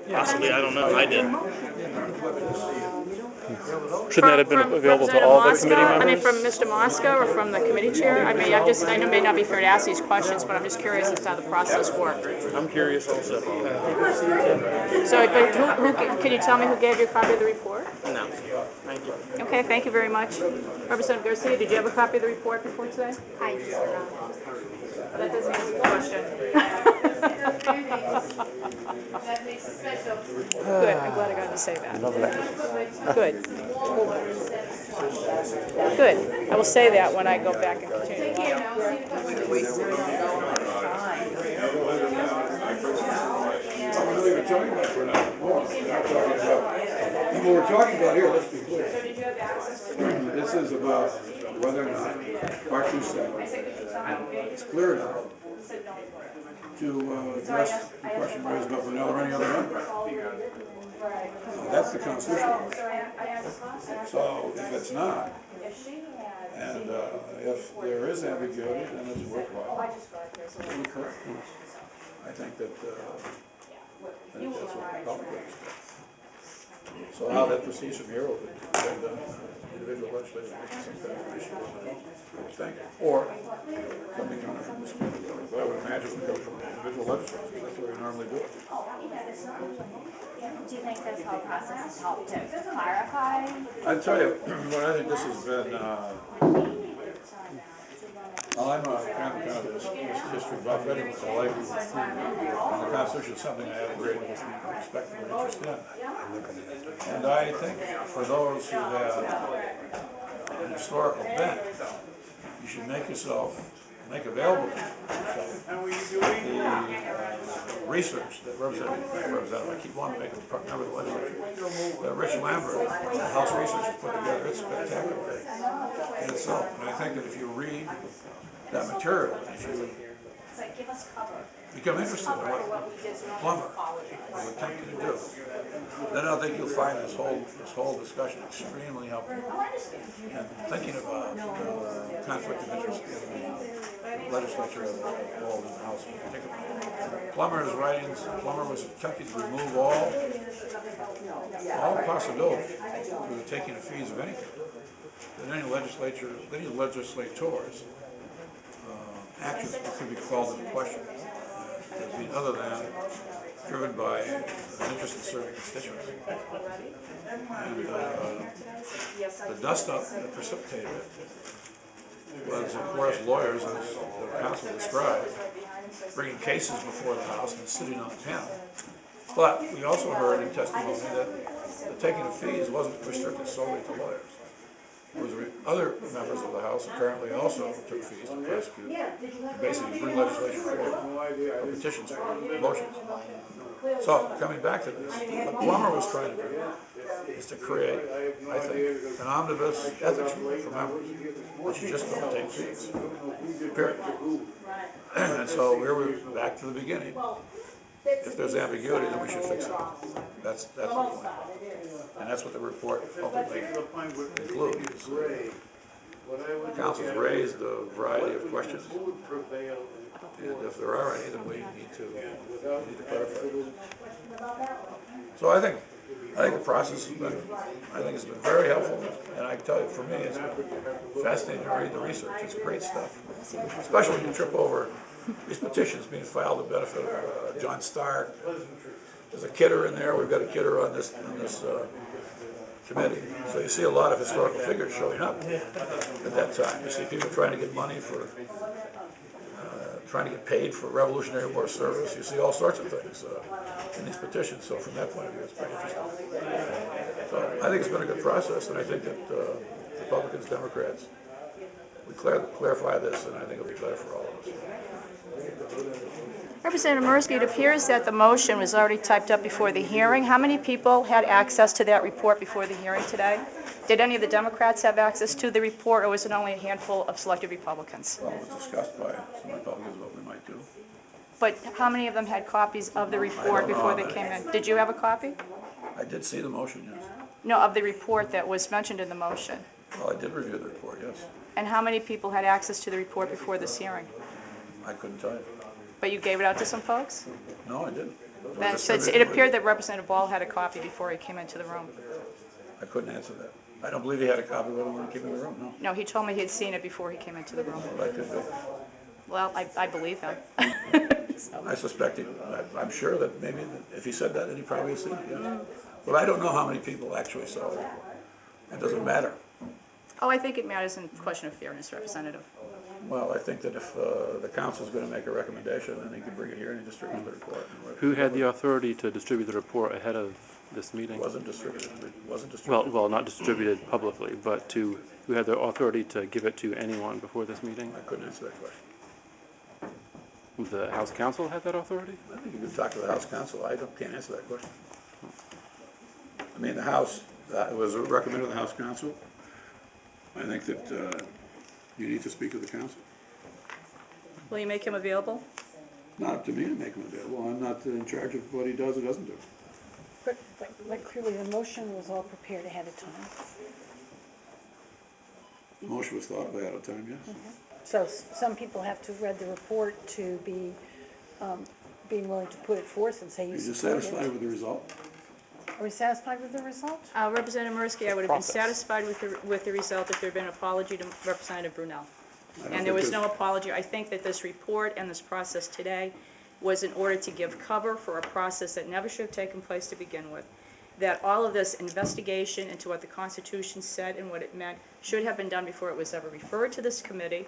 Possibly, I don't know. I did. Shouldn't that have been available to all the committee members? I mean, from Mr. Mosca or from the committee chair? I mean, I know it may not be fair to ask these questions, but I'm just curious as to how the process worked. I'm curious also. So, but who can you tell me who gave you a copy of the report? No. Thank you. Okay, thank you very much. Representative Garcia, did you have a copy of the report before today? I do. That doesn't answer the question. Good, I'm glad I got to say that. Good. Good. I will say that when I go back and continue. What we're talking about here, let's be clear. This is about whether or not Part 2.7 is clear enough to address the question raised by Brunelle or any other member. That's the constitutional question. So if it's not, and if there is ambiguity, then it's worthwhile to be correct. I think that that's what the public understands. So how that proceeds from here will depend on individual legislation making some kind of issue, I would think, or something coming from this committee. But I would imagine it would come from individual legislatures. That's the way we normally do it. Do you think this whole process has helped to clarify? I tell you, what I think this has been, well, I'm kind of this history buff anyway. I like the Constitution is something I have a great respect for and interest in. And I think for those who have an historical bent, you should make available to yourself the research that representative, I keep wanting to make a member of the legislature, that Rich Lambert, the House Research, has put together. It's spectacular in itself. And I think that if you read that material, if you become interested in what Plummer was attempting to do, then I think you'll find this whole discussion extremely helpful. And thinking about conflict of interest in the legislature as a whole, in the House in particular. Plummer's writings, Plummer was attempting to remove all possibility through the taking of fees of anything that any legislators actions could be called into question as being other than driven by an interest in serving constituents. And the dust-up that precipitated it was, of course, lawyers, as the counsel described, bringing cases before the House and sitting on the panel. But we also heard in testimony that the taking of fees wasn't restricted solely to lawyers. Other members of the House apparently also took fees to prosecute, to basically bring legislation forward, or petitions for motions. So, coming back to this, what Plummer was trying to do is to create, I think, an omnibus ethics rule for members, which you just don't take fees, period. And so here we're back to the beginning. If there's ambiguity, then we should fix it. That's the point. And that's what the report ultimately concludes. The council's raised a variety of questions. And if there are any, then we need to clarify. So I think the process has been, it's been very helpful. And I can tell you, for me, it's been fascinating to read the research. It's great stuff. Especially when you trip over these petitions being filed to benefit John Stark. There's a kidder in there. We've got a kidder on this committee. So you see a lot of historical figures showing up at that time. You see people trying to get money for, trying to get paid for Revolutionary War service. You see all sorts of things in these petitions. So from that point of view, it's pretty interesting. So I think it's been a good process, and I think that Republicans, Democrats, we clarify this, and I think it'll be better for all of us. Representative Mirski, it appears that the motion was already typed up before the hearing. How many people had access to that report before the hearing today? Did any of the Democrats have access to the report, or was it only a handful of selected Republicans? Well, it was discussed by some Republicans what we might do. But how many of them had copies of the report before they came in? Did you have a copy? I did see the motion, yes. No, of the report that was mentioned in the motion. Well, I did review the report, yes. And how many people had access to the report before this hearing? I couldn't tell you. But you gave it out to some folks? No, I didn't. It appeared that Representative Ball had a copy before he came into the room. I couldn't answer that. I don't believe he had a copy with him when he came in the room, no. No, he told me he had seen it before he came into the room. Well, that could be. Well, I believe him. I suspect I'm sure that maybe if he said that, then he probably has seen it, yeah. But I don't know how many people actually saw it. It doesn't matter. Oh, I think it matters in question of fairness, Representative. Well, I think that if the council's going to make a recommendation, then he can bring it here and distribute the report. Who had the authority to distribute the report ahead of this meeting? It wasn't distributed. It wasn't distributed. Well, not distributed publicly, but who had the authority to give it to anyone before this meeting? I couldn't answer that question. The House Counsel had that authority? I think you could talk to the House Counsel. I can't answer that question. I mean, the House, it was recommended to the House Counsel. I think that you need to speak to the council. Will you make him available? It's not up to me to make him available. I'm not in charge of what he does or doesn't do. But clearly the motion was all prepared ahead of time. The motion was thought of ahead of time, yes. So some people have to read the report to be being willing to put it forth and say you Are you support satisfied it. with the result? Are we satisfied with the result? Representative Mirski, I would have been Process. satisfied with the result if there had been an apology to Representative Brunelle. I don't And there think was no there's- apology. I think that this report and this process today was in order to give cover for a process that never should have taken place to begin with. That all of this investigation into what the Constitution said and what it meant should have been done before it was ever referred to this committee.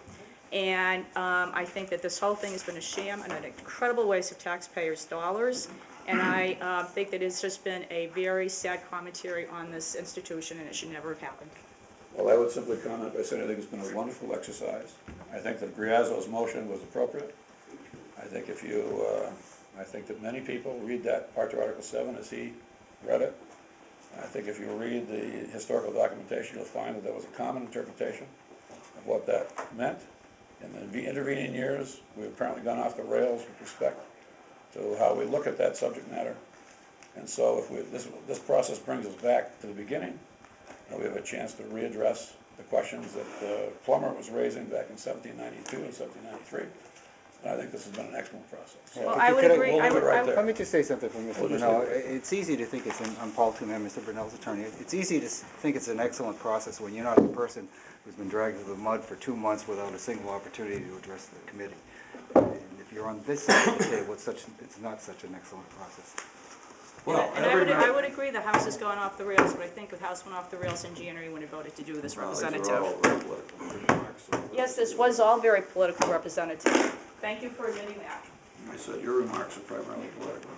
And I think that this whole thing has been a sham and an incredible waste of taxpayers' dollars. And I think that it's just been a very sad commentary on this institution, and it should never have happened. Well, I would simply comment by saying I think it's been a wonderful exercise. I think that Briazzo's motion was appropriate. I think I think that many people read that part to Article 7 as he read it. I think if you read the historical documentation, you'll find that there was a common interpretation of what that meant. In the intervening years, we've apparently gone off the rails with respect to how we look at that subject matter. And so if this process brings us back to the beginning, we have a chance to readdress the questions that Plummer was raising back in 1792 and 1793. And I think this has been an excellent process. Well, I would agree. We'll I leave it would- right there. Let me just say something from Mr. We'll just Brunelle. leave it. It's easy to think I'm Paul Tuman, Mr. Brunelle's attorney. It's easy to think it's an excellent process when you're not the person who's been dragged through the mud for 2 months without a single opportunity to address the committee. And if you're on this side of the table, it's not such an excellent process. Well, And I would agree the House has gone off the rails, but I think the House went off the rails in January when it voted to do this, These are Representative. all very political remarks, so Yes, this was all very political, Representative. Thank you for admitting that. I said your remarks are primarily political.